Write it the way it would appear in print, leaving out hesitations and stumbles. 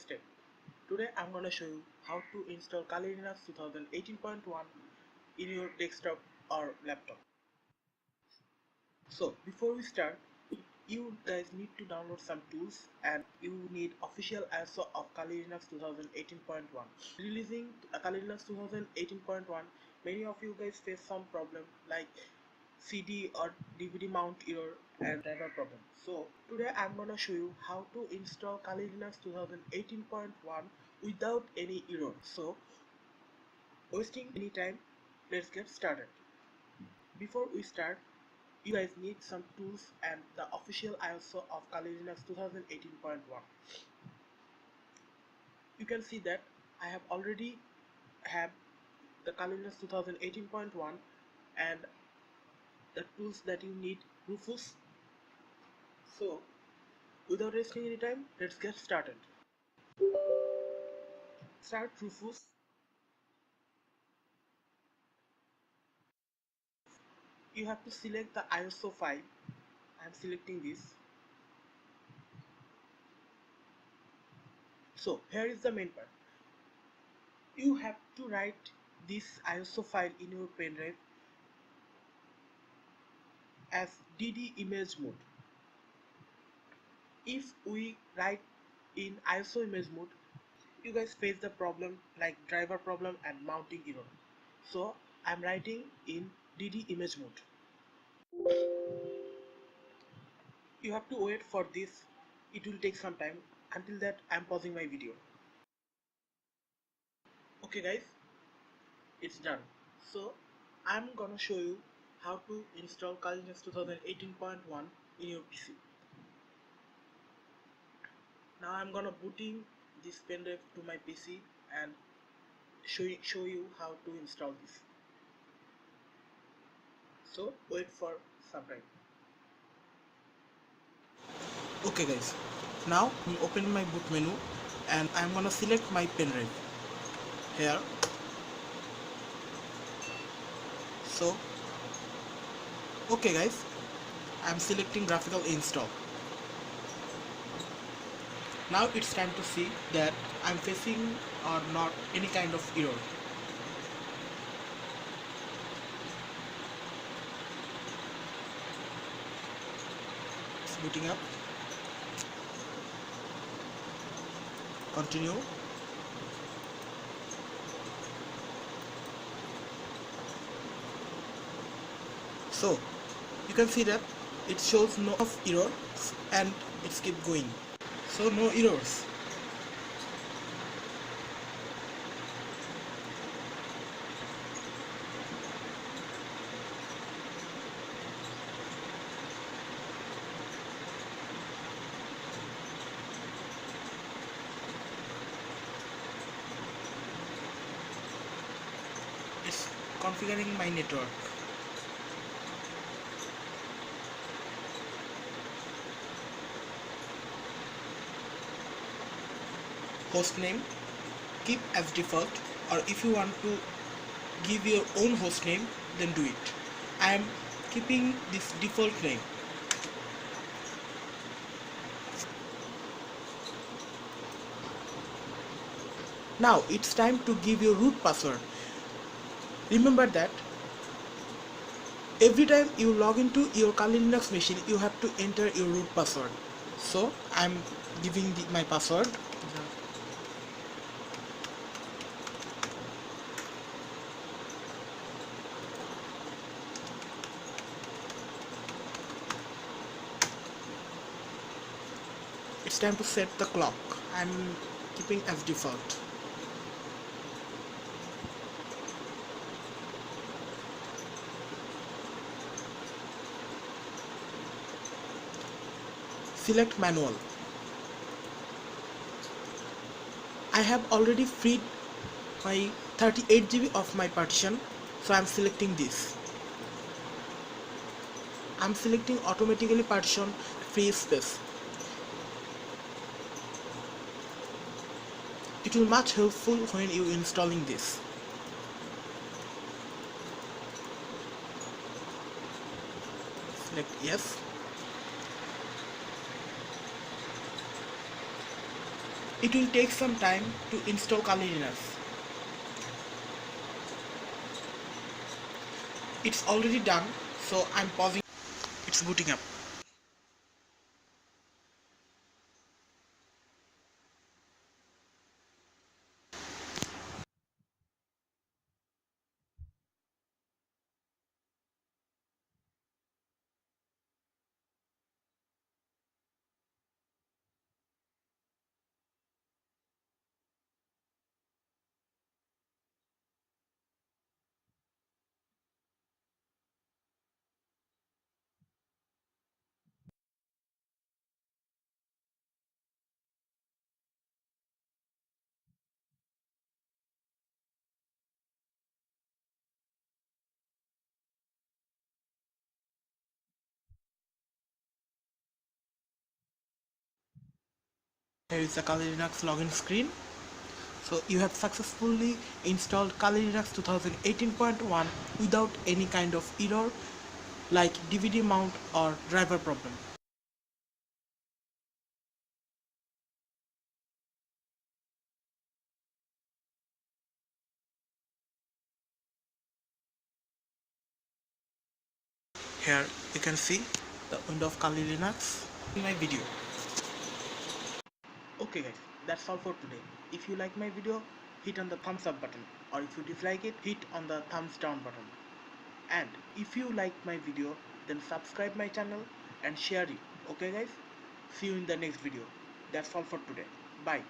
step. Today I'm gonna show you how to install Kali Linux 2018.1 in your desktop or laptop. So before we start, you guys need to download some tools and you need official ISO of Kali Linux 2018.1. Releasing Kali Linux 2018.1, many of you guys face some problem like CD or DVD mount error and driver problem. So today I'm gonna show you how to install Kali Linux 2018.1 without any error. So wasting any time, let's get started. Before we start, you guys need some tools and the official ISO of Kali Linux 2018.1. You can see that I have already have the Kali Linux 2018.1 and the tools that you need: Rufus. So without wasting any time, let's get started. Start Rufus. You have to select the ISO file. I am selecting this. So here is the main part. You have to write this ISO file in your pen drive as DD image mode. If we write in ISO image mode, you guys face the problem like driver problem and mounting error. So I'm writing in DD image mode. You have to wait for this. It will take some time. Until that, I'm pausing my video. Okay guys, it's done. So I'm gonna show you how to install Kali Linux 2018.1 in your PC. Now I'm gonna booting this pen drive to my PC and show you how to install this. So wait for some time. Okay guys, now I'm open my boot menu and I'm gonna select my pen drive here. So okay guys, I'm selecting graphical install. Now it's time to see that I'm facing or not any kind of error. It's booting up. Continue. So you can see that it shows no errors and it's keep going. So no errors. It's configuring my network. Hostname, keep as default, or if you want to give your own hostname, then do it. I am keeping this default name. Now it's time to give your root password. Remember that every time you log into your Kali Linux machine, you have to enter your root password. So I'm giving my password. It's time to set the clock. I'm keeping as default. Select manual. I have already freed my 38 GB of my partition, so I'm selecting this. I'm selecting automatically partition free space. It will much helpful when you installing this. Select yes. It will take some time to install Kali Linux. It's already done, so I'm pausing. It's booting up. Here is the Kali Linux login screen. So you have successfully installed Kali Linux 2018.1 without any kind of error like DVD mount or driver problem. Here you can see the window of Kali Linux in my video. Okay guys, that's all for today. If you like my video, hit on the thumbs up button, or if you dislike it, hit on the thumbs down button. And if you like my video, then subscribe my channel and share it. Okay guys, see you in the next video. That's all for today. Bye.